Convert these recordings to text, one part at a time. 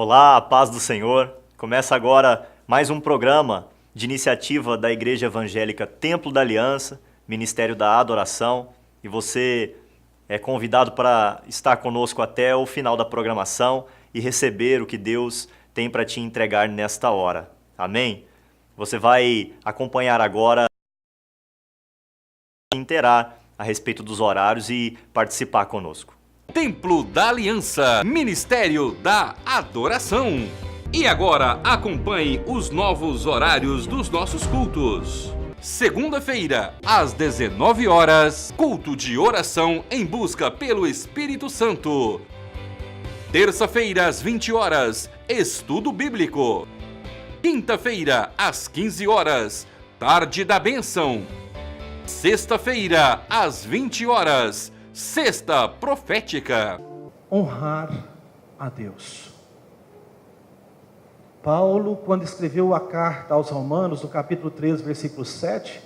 Olá, a paz do Senhor. Começa agora mais um programa de iniciativa da Igreja Evangélica Templo da Aliança, Ministério da Adoração, e você é convidado para estar conosco até o final da programação e receber o que Deus tem para te entregar nesta hora. Amém? Você vai acompanhar agora e interar a respeito dos horários e participar conosco. Templo da Aliança, Ministério da Adoração. E agora acompanhe os novos horários dos nossos cultos. Segunda-feira, às 19 horas, culto de oração em busca pelo Espírito Santo. Terça-feira, às 20 horas, estudo bíblico. Quinta-feira, às 15 horas, tarde da bênção. Sexta-feira, às 20 horas, Sexta Profética. Honrar a Deus. Paulo, quando escreveu a carta aos Romanos, no capítulo 13, versículo 7,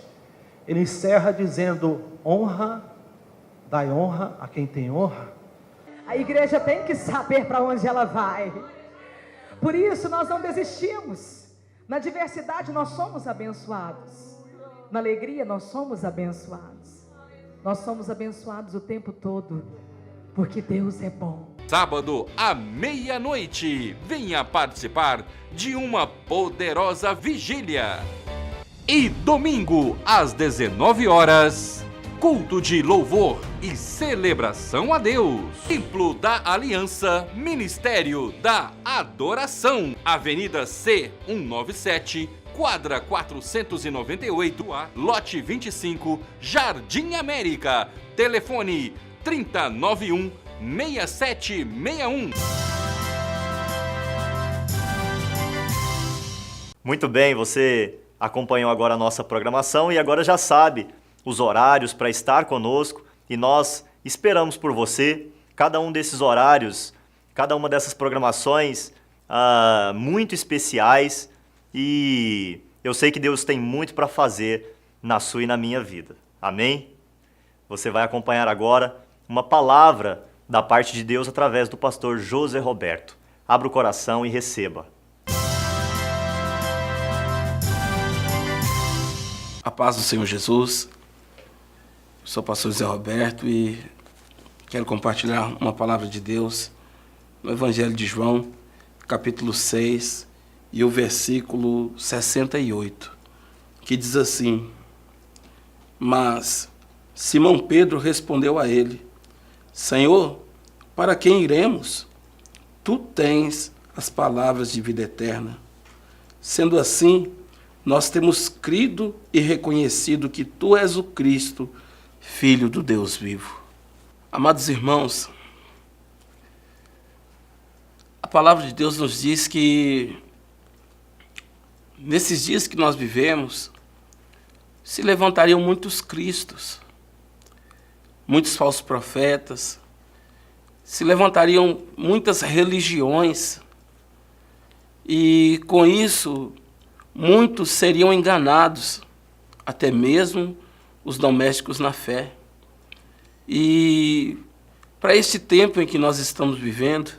ele encerra dizendo: honra, dai honra a quem tem honra. A igreja tem que saber para onde ela vai. Por isso nós não desistimos. Na diversidade nós somos abençoados. Na alegria nós somos abençoados. Nós somos abençoados o tempo todo, porque Deus é bom. Sábado, à meia-noite, venha participar de uma poderosa vigília. E domingo, às 19 horas, culto de louvor e celebração a Deus. Templo da Aliança, Ministério da Adoração. Avenida C197, quadra 498A, lote 25, Jardim América. Telefone 3091-6761. Muito bem, você acompanhou agora a nossa programação e agora já sabe os horários para estar conosco e nós esperamos por você. Cada um desses horários, cada uma dessas programações muito especiais, e eu sei que Deus tem muito para fazer na sua e na minha vida. Amém? Você vai acompanhar agora uma palavra da parte de Deus através do pastor José Roberto. Abra o coração e receba. A paz do Senhor Jesus. Eu sou o pastor José Roberto e quero compartilhar uma palavra de Deus no Evangelho de João, capítulo 6, e o versículo 68, que diz assim: mas Simão Pedro respondeu a ele: Senhor, para quem iremos? Tu tens as palavras de vida eterna. Sendo assim, nós temos crido e reconhecido que tu és o Cristo, Filho do Deus vivo. Amados irmãos, a palavra de Deus nos diz que nesses dias que nós vivemos, se levantariam muitos cristos, muitos falsos profetas, se levantariam muitas religiões, e com isso muitos seriam enganados, até mesmo os domésticos na fé. E para este tempo em que nós estamos vivendo,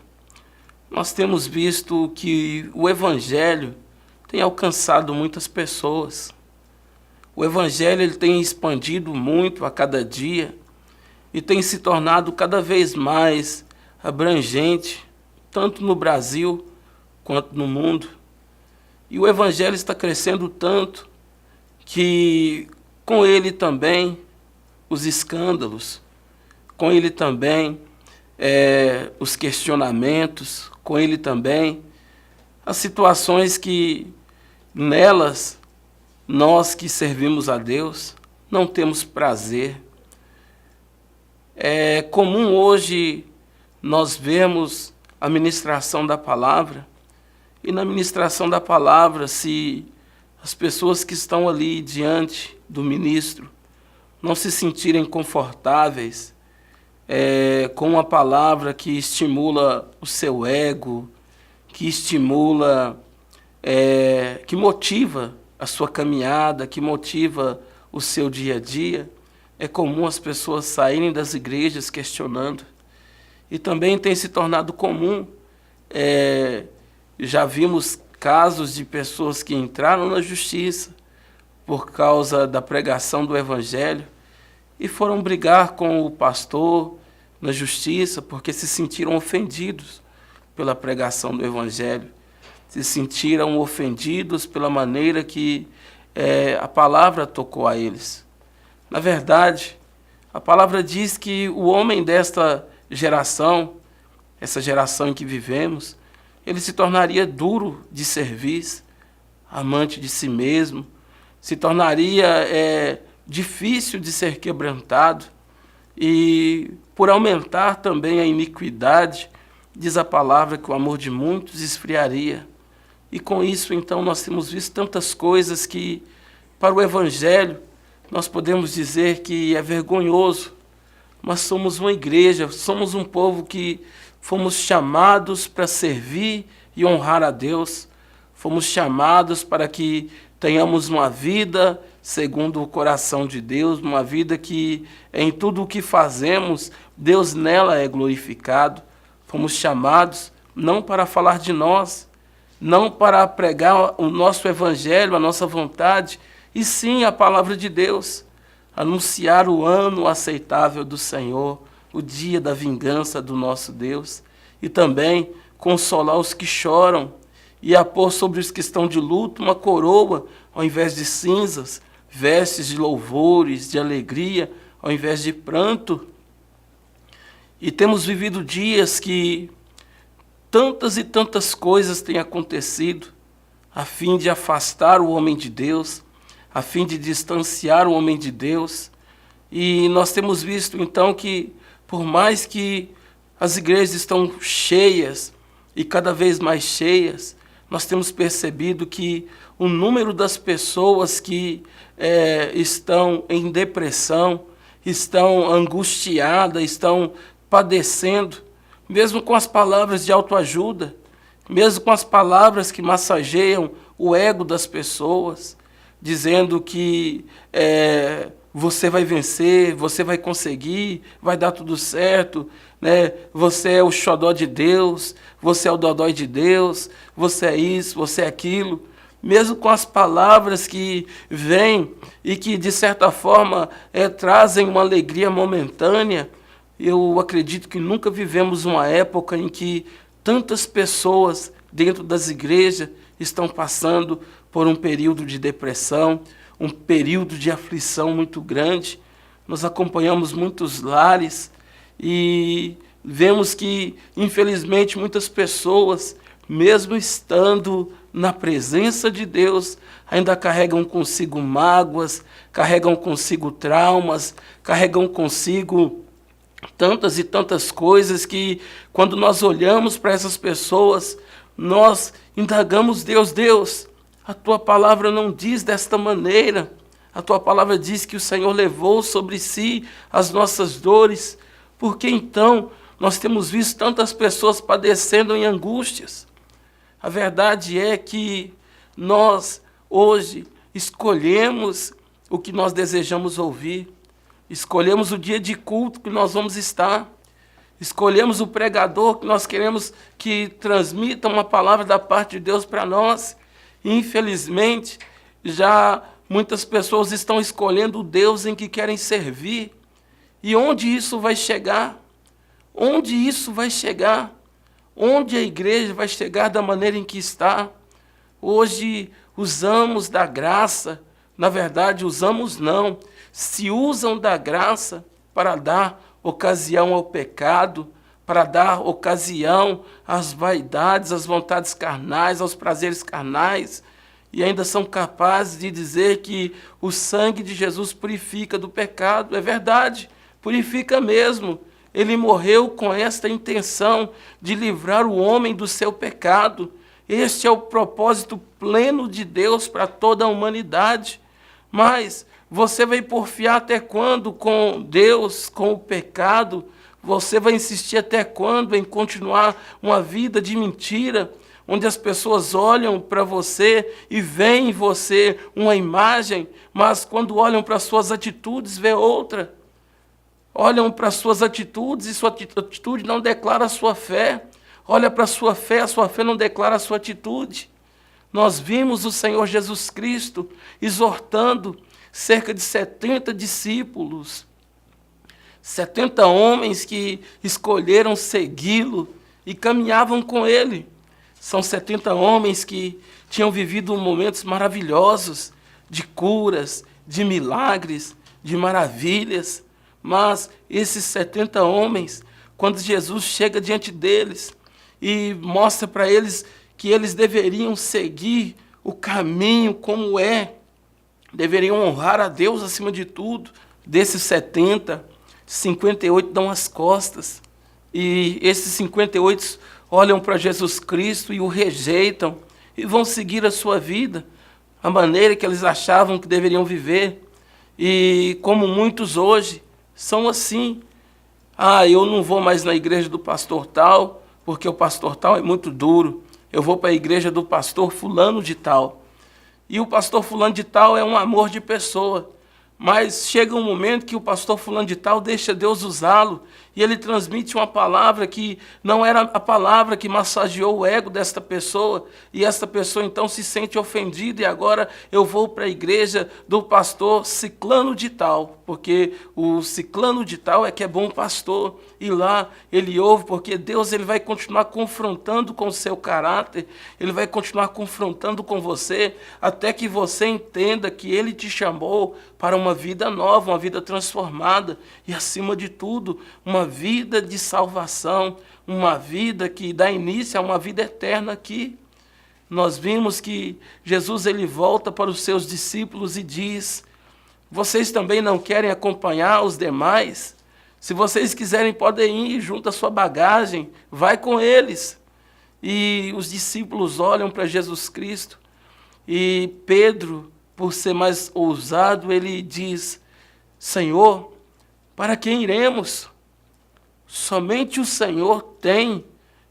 nós temos visto que o Evangelho tem alcançado muitas pessoas. O Evangelho ele tem expandido muito a cada dia e tem se tornado cada vez mais abrangente, tanto no Brasil quanto no mundo. E o Evangelho está crescendo tanto que com ele também os escândalos, com ele também os questionamentos, com ele também as situações que nelas nós que servimos a Deus não temos prazer. É comum hoje nós vermos a ministração da palavra, e na ministração da palavra, se as pessoas que estão ali diante do ministro não se sentirem confortáveis com uma palavra que estimula o seu ego, que estimula, que motiva a sua caminhada, que motiva o seu dia a dia, é comum as pessoas saírem das igrejas questionando. E também tem se tornado comum já vimos casos de pessoas que entraram na justiça por causa da pregação do Evangelho e foram brigar com o pastor na justiça porque se sentiram ofendidos pela pregação do Evangelho, se sentiram ofendidos pela maneira que a palavra tocou a eles. Na verdade, a palavra diz que o homem desta geração, essa geração em que vivemos, ele se tornaria duro de serviço, amante de si mesmo, se tornaria difícil de ser quebrantado e, por aumentar também a iniquidade, diz a palavra que o amor de muitos esfriaria. E com isso, então, nós temos visto tantas coisas que, para o Evangelho, nós podemos dizer que é vergonhoso, mas somos uma igreja, somos um povo que fomos chamados para servir e honrar a Deus, fomos chamados para que tenhamos uma vida segundo o coração de Deus, uma vida que em tudo o que fazemos, Deus nela é glorificado. Fomos chamados não para falar de nós, não para pregar o nosso evangelho, a nossa vontade, e sim a palavra de Deus, anunciar o ano aceitável do Senhor, o dia da vingança do nosso Deus, e também consolar os que choram e a pôr sobre os que estão de luto uma coroa ao invés de cinzas, vestes de louvores, de alegria ao invés de pranto. E temos vivido dias que tantas e tantas coisas têm acontecido a fim de afastar o homem de Deus, a fim de distanciar o homem de Deus. E nós temos visto então que, por mais que as igrejas estão cheias e cada vez mais cheias, nós temos percebido que o número das pessoas que estão em depressão, estão angustiadas, estão padecendo, mesmo com as palavras de autoajuda, mesmo com as palavras que massageiam o ego das pessoas, dizendo que você vai vencer, você vai conseguir, vai dar tudo certo, né? Você é o xodó de Deus, você é o dodói de Deus, você é isso, você é aquilo. Mesmo com as palavras que vêm e que, de certa forma, trazem uma alegria momentânea, eu acredito que nunca vivemos uma época em que tantas pessoas dentro das igrejas estão passando por um período de depressão, um período de aflição muito grande. Nós acompanhamos muitos lares e vemos que, infelizmente, muitas pessoas, mesmo estando na presença de Deus, ainda carregam consigo mágoas, carregam consigo traumas, carregam consigo tantas e tantas coisas que, quando nós olhamos para essas pessoas, nós indagamos Deus, a tua palavra não diz desta maneira, a tua palavra diz que o Senhor levou sobre si as nossas dores, porque então nós temos visto tantas pessoas padecendo em angústias. A verdade é que nós hoje escolhemos o que nós desejamos ouvir, escolhemos o dia de culto que nós vamos estar, escolhemos o pregador que nós queremos que transmita uma palavra da parte de Deus para nós. E, infelizmente, já muitas pessoas estão escolhendo o Deus em que querem servir. E onde isso vai chegar? Onde isso vai chegar? Onde a igreja vai chegar da maneira em que está? Hoje usamos da graça, na verdade usamos não, se usam da graça para dar ocasião ao pecado, para dar ocasião às vaidades, às vontades carnais, aos prazeres carnais, e ainda são capazes de dizer que o sangue de Jesus purifica do pecado. É verdade, purifica mesmo. Ele morreu com esta intenção de livrar o homem do seu pecado. Este é o propósito pleno de Deus para toda a humanidade. Mas você vai porfiar até quando com Deus, com o pecado? Você vai insistir até quando em continuar uma vida de mentira, onde as pessoas olham para você e veem em você uma imagem, mas quando olham para suas atitudes, vê outra? Olham para suas atitudes e sua atitude não declara a sua fé. olha para a sua fé não declara a sua atitude. Nós vimos o Senhor Jesus Cristo exortando cerca de 70 discípulos, 70 homens que escolheram segui-lo e caminhavam com ele. São 70 homens que tinham vivido momentos maravilhosos de curas, de milagres, de maravilhas. Mas esses 70 homens, quando Jesus chega diante deles e mostra para eles que eles deveriam seguir o caminho como é, deveriam honrar a Deus acima de tudo, desses 70, 58 dão as costas. E esses 58 olham para Jesus Cristo e o rejeitam e vão seguir a sua vida, a maneira que eles achavam que deveriam viver. E como muitos hoje são assim. Eu não vou mais na igreja do pastor tal, porque o pastor tal é muito duro. Eu vou para a igreja do pastor fulano de tal. E o pastor fulano de tal é um amor de pessoa. Mas chega um momento que o pastor fulano de tal deixa Deus usá-lo e ele transmite uma palavra que não era a palavra que massageou o ego desta pessoa, e esta pessoa então se sente ofendida, e agora eu vou para a igreja do pastor ciclano de tal, porque o ciclano de tal é que é bom pastor, e lá ele ouve, porque Deus ele vai continuar confrontando com o seu caráter, ele vai continuar confrontando com você, até que você entenda que ele te chamou para uma vida nova, uma vida transformada, e acima de tudo, uma vida de salvação, uma vida que dá início a uma vida eterna aqui. Nós vimos que Jesus ele volta para os seus discípulos e diz: vocês também não querem acompanhar os demais? Se vocês quiserem, podem ir junto à sua bagagem, vai com eles. E os discípulos olham para Jesus Cristo, e Pedro, por ser mais ousado, ele diz: Senhor, para quem iremos? Somente o Senhor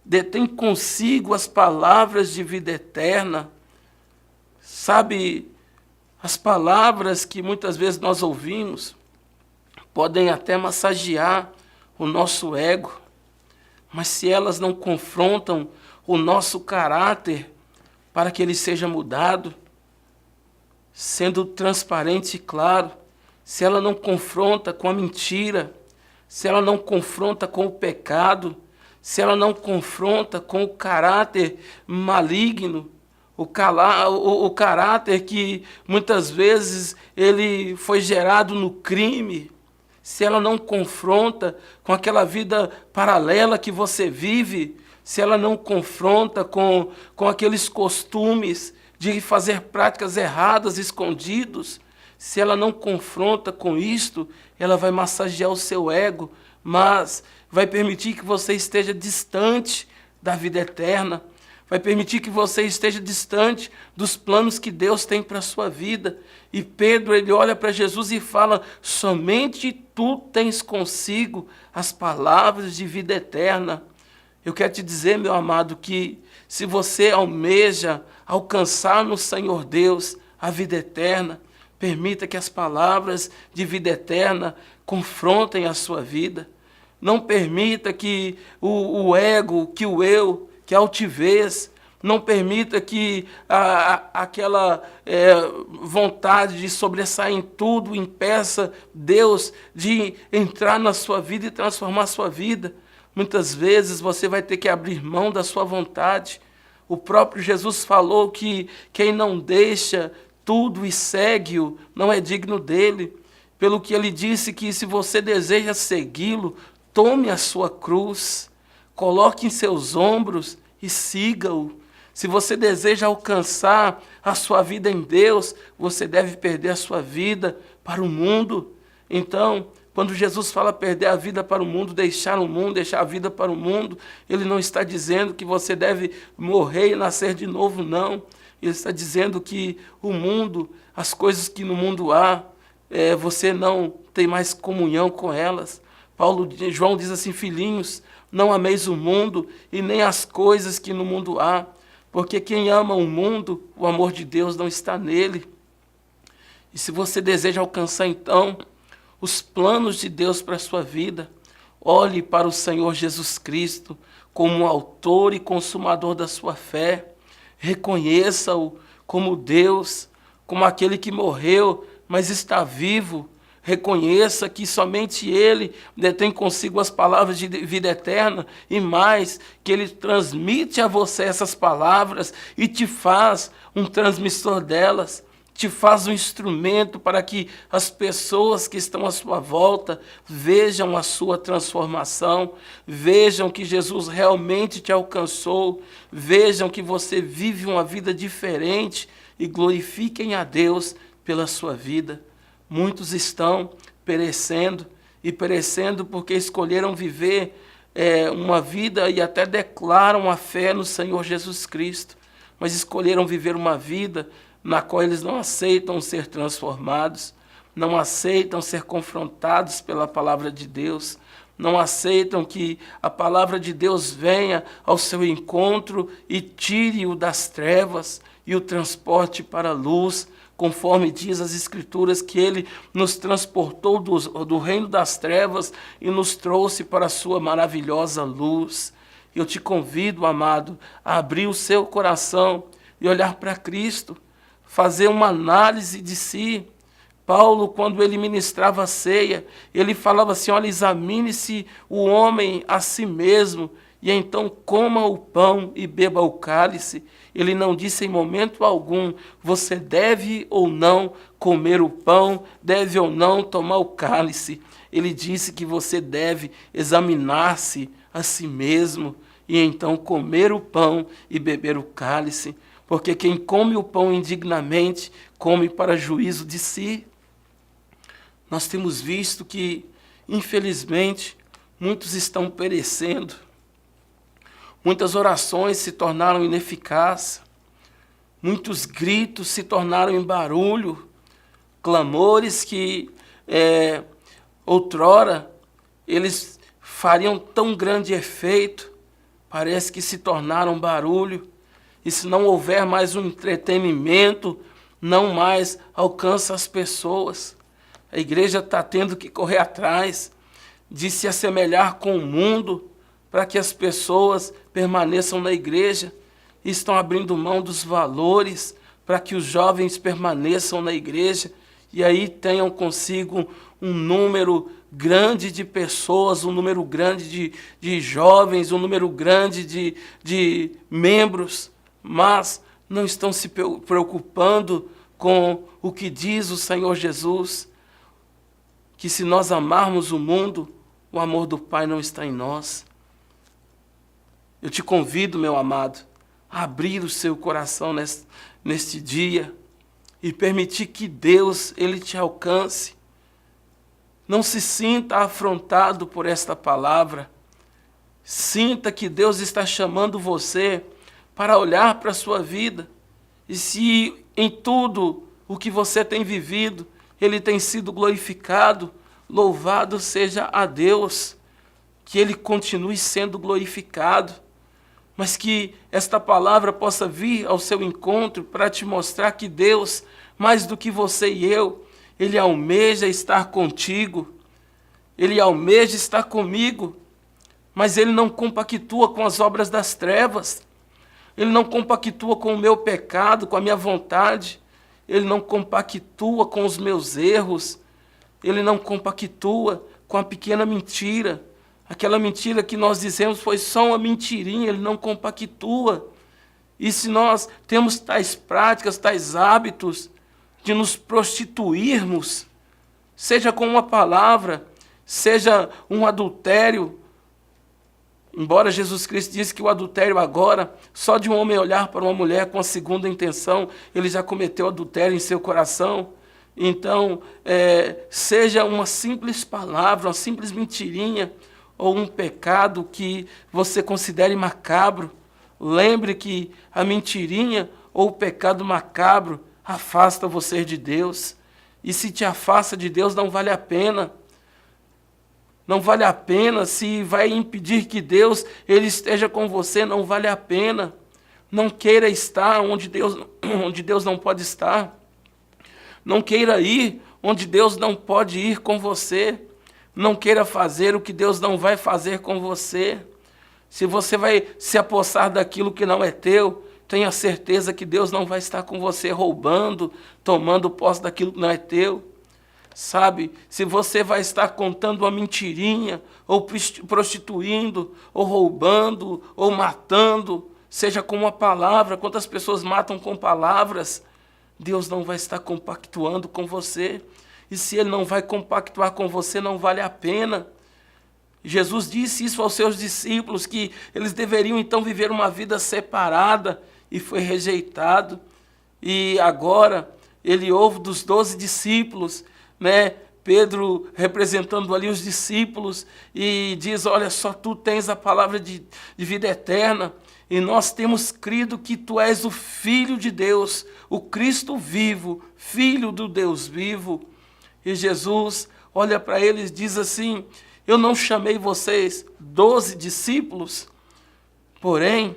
detém consigo as palavras de vida eterna. Sabe, as palavras que muitas vezes nós ouvimos podem até massagear o nosso ego, mas se elas não confrontam o nosso caráter para que ele seja mudado, sendo transparente e claro, se ela não confronta com a mentira, se ela não confronta com o pecado, se ela não confronta com o caráter maligno, o caráter que muitas vezes ele foi gerado no crime, se ela não confronta com aquela vida paralela que você vive, se ela não confronta com aqueles costumes de fazer práticas erradas, escondidos, se ela não confronta com isto, ela vai massagear o seu ego, mas vai permitir que você esteja distante da vida eterna, vai permitir que você esteja distante dos planos que Deus tem para a sua vida. E Pedro, ele olha para Jesus e fala: somente tu tens consigo as palavras de vida eterna. Eu quero te dizer, meu amado, que se você almeja alcançar no Senhor Deus a vida eterna, permita que as palavras de vida eterna confrontem a sua vida. Não permita que o ego, que o eu, que a altivez, não permita que aquela vontade de sobressair em tudo impeça Deus de entrar na sua vida e transformar a sua vida. Muitas vezes você vai ter que abrir mão da sua vontade. O próprio Jesus falou que quem não deixa tudo e segue-o não é digno dele. Pelo que ele disse que se você deseja segui-lo, tome a sua cruz, coloque em seus ombros e siga-o. Se você deseja alcançar a sua vida em Deus, você deve perder a sua vida para o mundo. Então, quando Jesus fala perder a vida para o mundo, deixar o mundo, deixar a vida para o mundo, ele não está dizendo que você deve morrer e nascer de novo, não. Ele está dizendo que o mundo, as coisas que no mundo há, você não tem mais comunhão com elas. João diz assim: filhinhos, não ameis o mundo e nem as coisas que no mundo há, porque quem ama o mundo, o amor de Deus não está nele. E se você deseja alcançar então os planos de Deus para a sua vida, olhe para o Senhor Jesus Cristo, como o autor e consumador da sua fé. Reconheça-o como Deus, como aquele que morreu, mas está vivo. Reconheça que somente Ele detém consigo as palavras de vida eterna e mais, que Ele transmite a você essas palavras e te faz um transmissor delas, te faz um instrumento para que as pessoas que estão à sua volta vejam a sua transformação, vejam que Jesus realmente te alcançou, vejam que você vive uma vida diferente e glorifiquem a Deus pela sua vida. Muitos estão perecendo, e perecendo porque escolheram viver uma vida e até declaram a fé no Senhor Jesus Cristo, mas escolheram viver uma vida na qual eles não aceitam ser transformados, não aceitam ser confrontados pela palavra de Deus, não aceitam que a palavra de Deus venha ao seu encontro e tire-o das trevas e o transporte para a luz, conforme diz as Escrituras, que Ele nos transportou do reino das trevas e nos trouxe para a sua maravilhosa luz. Eu te convido, amado, a abrir o seu coração e olhar para Cristo, fazer uma análise de si. Paulo, quando ele ministrava a ceia, ele falava assim: olha, examine-se o homem a si mesmo, e então coma o pão e beba o cálice. Ele não disse em momento algum, você deve ou não comer o pão, deve ou não tomar o cálice. Ele disse que você deve examinar-se a si mesmo, e então comer o pão e beber o cálice. Porque quem come o pão indignamente, come para juízo de si. Nós temos visto que, infelizmente, muitos estão perecendo. Muitas orações se tornaram ineficazes. Muitos gritos se tornaram em barulho. Clamores que, outrora, eles fariam tão grande efeito, parece que se tornaram barulho. E se não houver mais um entretenimento, não mais alcança as pessoas. A igreja está tendo que correr atrás de se assemelhar com o mundo para que as pessoas permaneçam na igreja. Estão abrindo mão dos valores para que os jovens permaneçam na igreja e aí tenham consigo um número grande de pessoas, um número grande de jovens, um número grande de membros, mas não estão se preocupando com o que diz o Senhor Jesus, que se nós amarmos o mundo, o amor do Pai não está em nós. Eu te convido, meu amado, a abrir o seu coração neste dia e permitir que Deus, Ele te alcance. Não se sinta afrontado por esta palavra. Sinta que Deus está chamando você para olhar para a sua vida. E se em tudo o que você tem vivido, Ele tem sido glorificado, louvado seja a Deus, que Ele continue sendo glorificado, mas que esta palavra possa vir ao seu encontro para te mostrar que Deus, mais do que você e eu, Ele almeja estar contigo, Ele almeja estar comigo, mas Ele não compactua com as obras das trevas, Ele não compactua com o meu pecado, com a minha vontade, Ele não compactua com os meus erros, Ele não compactua com a pequena mentira, aquela mentira que nós dizemos foi só uma mentirinha, Ele não compactua. E se nós temos tais práticas, tais hábitos de nos prostituirmos, seja com uma palavra, seja um adultério, embora Jesus Cristo disse que o adultério agora, só de um homem olhar para uma mulher com a segunda intenção, ele já cometeu adultério em seu coração. Então, seja uma simples palavra, uma simples mentirinha, ou um pecado que você considere macabro, lembre que a mentirinha ou o pecado macabro afasta você de Deus. E se te afasta de Deus, não vale a pena. Não vale a pena. Se vai impedir que Deus ele esteja com você, não vale a pena. Não queira estar onde Deus não pode estar. Não queira ir onde Deus não pode ir com você. Não queira fazer o que Deus não vai fazer com você. Se você vai se apossar daquilo que não é teu, tenha certeza que Deus não vai estar com você roubando, tomando posse daquilo que não é teu. Sabe, se você vai estar contando uma mentirinha, ou prostituindo, ou roubando, ou matando, seja com uma palavra, quantas pessoas matam com palavras, Deus não vai estar compactuando com você. E se Ele não vai compactuar com você, não vale a pena. Jesus disse isso aos seus discípulos, que eles deveriam então viver uma vida separada, e foi rejeitado. E agora Ele ouve dos 12 discípulos, né? Pedro representando ali os discípulos, e diz: olha só, tu tens a palavra de vida eterna, e nós temos crido que tu és o Filho de Deus, o Cristo vivo, Filho do Deus vivo. E Jesus olha para eles e diz assim: eu não chamei vocês 12 discípulos, porém,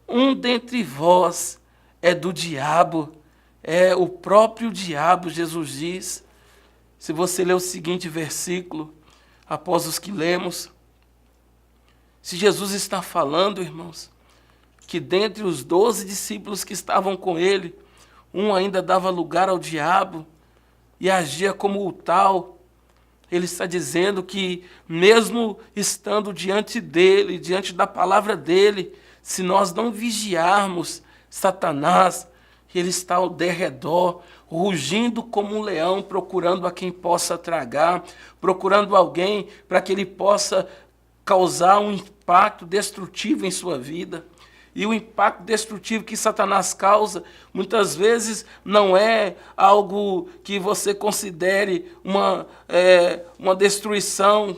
um dentre vós é do diabo, é o próprio diabo, Jesus diz. Se você ler o seguinte versículo, após os que lemos, se Jesus está falando, irmãos, que dentre os 12 discípulos que estavam com ele, um ainda dava lugar ao diabo e agia como o tal, ele está dizendo que mesmo estando diante dele, diante da palavra dele, se nós não vigiarmos, Satanás, ele está ao derredor, rugindo como um leão, procurando a quem possa tragar, procurando alguém para que ele possa causar um impacto destrutivo em sua vida. E o impacto destrutivo que Satanás causa, muitas vezes não é algo que você considere uma destruição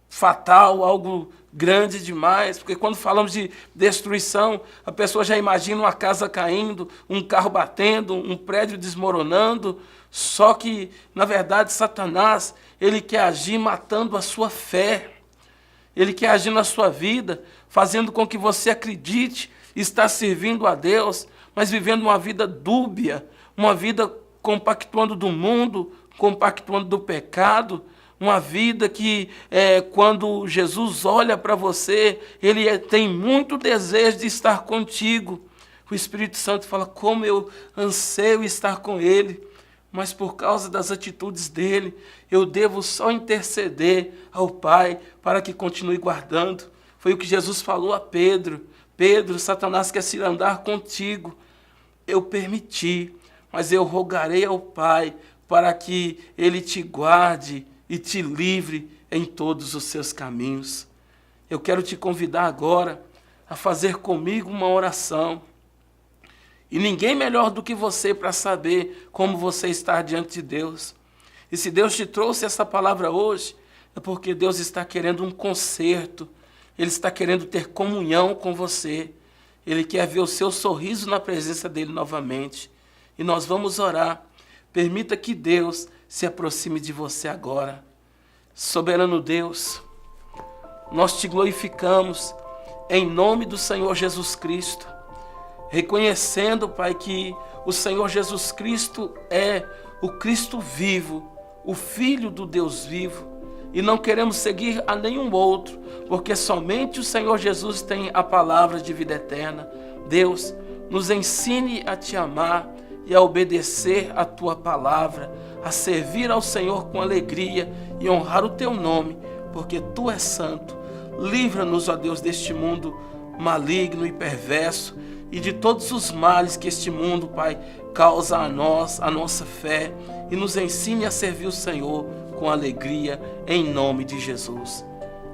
fatal, algo grande demais, porque quando falamos de destruição, a pessoa já imagina uma casa caindo, um carro batendo, um prédio desmoronando, só que, na verdade, Satanás, ele quer agir matando a sua fé, ele quer agir na sua vida, fazendo com que você acredite estar servindo a Deus, mas vivendo uma vida dúbia, uma vida compactuando do mundo, compactuando do pecado, uma vida que, quando Jesus olha para você, Ele tem muito desejo de estar contigo. O Espírito Santo fala: como eu anseio estar com Ele, mas por causa das atitudes dele, eu devo só interceder ao Pai para que continue guardando. Foi o que Jesus falou a Pedro: Pedro, Satanás quer se andar contigo. Eu permiti, mas eu rogarei ao Pai para que Ele te guarde e te livre em todos os seus caminhos. Eu quero te convidar agora a fazer comigo uma oração. E ninguém melhor do que você para saber como você está diante de Deus. E se Deus te trouxe essa palavra hoje, é porque Deus está querendo um conserto. Ele está querendo ter comunhão com você. Ele quer ver o seu sorriso na presença dele novamente. E nós vamos orar. Permita que Deus se aproxime de você agora. Soberano Deus, nós te glorificamos em nome do Senhor Jesus Cristo, reconhecendo, Pai, que o Senhor Jesus Cristo é o Cristo vivo, o Filho do Deus vivo, e não queremos seguir a nenhum outro, porque somente o Senhor Jesus tem a palavra de vida eterna. Deus, nos ensine a te amar e a obedecer a tua palavra, a servir ao Senhor com alegria e honrar o teu nome, porque tu és santo. Livra-nos, ó Deus, deste mundo maligno e perverso e de todos os males que este mundo, Pai, causa a nós, a nossa fé, e nos ensine a servir o Senhor com alegria, em nome de Jesus.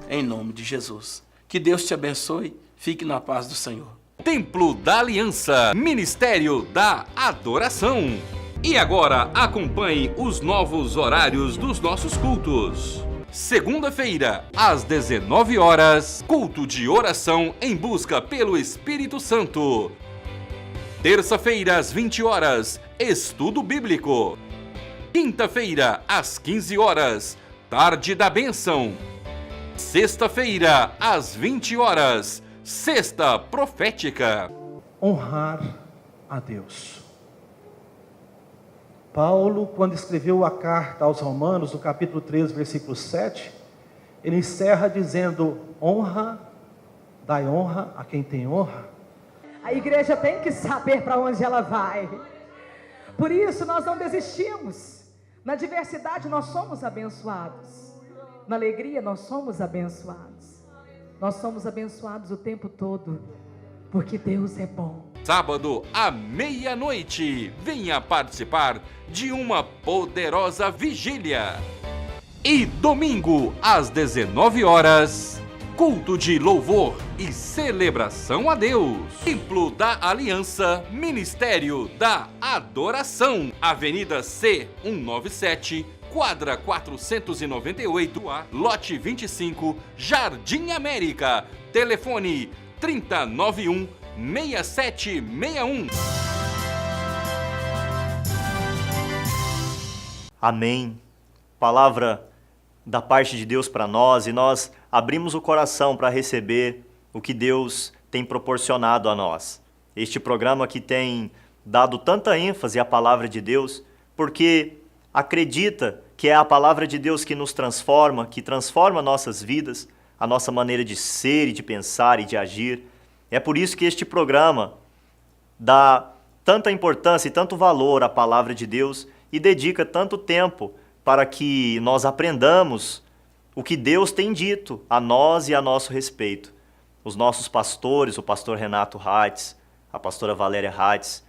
Em nome de Jesus. Que Deus te abençoe. Fique na paz do Senhor. Templo da Aliança, Ministério da Adoração. E agora acompanhe os novos horários dos nossos cultos. Segunda-feira, às 19 horas, culto de oração em busca pelo Espírito Santo. Terça-feira, às 20 horas, estudo bíblico. Quinta-feira, às 15 horas, tarde da bênção. Sexta-feira, às 20 horas, Sexta Profética. Honrar a Deus. Paulo, quando escreveu a carta aos Romanos, no capítulo 3, versículo 7, ele encerra dizendo: honra dai honra a quem tem honra. A igreja tem que saber para onde ela vai. Por isso nós não desistimos. Na diversidade nós somos abençoados. Na alegria nós somos abençoados. Nós somos abençoados o tempo todo, porque Deus é bom. Sábado à meia-noite, venha participar de uma poderosa vigília. E domingo às 19 horas, culto de louvor e celebração a Deus. Templo da Aliança, Ministério da Adoração, Avenida C197, quadra 498A, lote 25, Jardim América. Telefone 3091-6761. Amém. Palavra da parte de Deus para nós, e nós abrimos o coração para receber o que Deus tem proporcionado a nós. Este programa que tem dado tanta ênfase à palavra de Deus, porque acredita que é a palavra de Deus que nos transforma, que transforma nossas vidas, a nossa maneira de ser e de pensar e de agir. É por isso que este programa dá tanta importância e tanto valor à palavra de Deus e dedica tanto tempo para que nós aprendamos o que Deus tem dito a nós e a nosso respeito. Os nossos pastores, o pastor Renato Hatz, a pastora Valéria Hatz,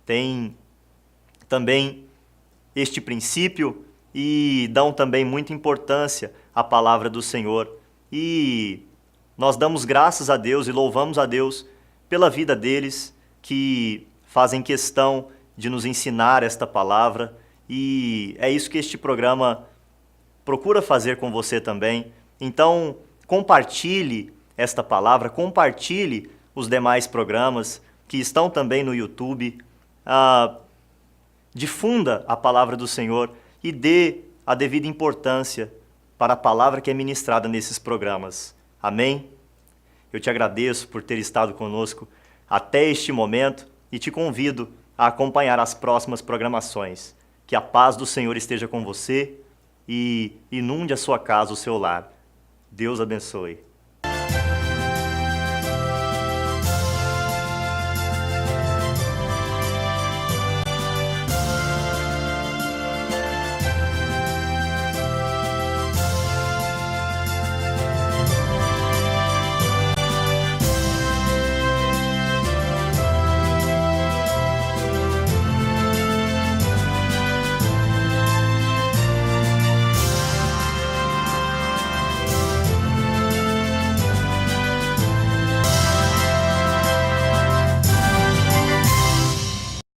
têm também este princípio e dão também muita importância à palavra do Senhor. E nós damos graças a Deus e louvamos a Deus pela vida deles, que fazem questão de nos ensinar esta palavra. E é isso que este programa procura fazer com você também. Então, compartilhe esta palavra, compartilhe os demais programas que estão também no YouTube. Difunda a palavra do Senhor e dê a devida importância para a palavra que é ministrada nesses programas. Amém? Eu te agradeço por ter estado conosco até este momento e te convido a acompanhar as próximas programações. Que a paz do Senhor esteja com você e inunde a sua casa, o seu lar. Deus abençoe.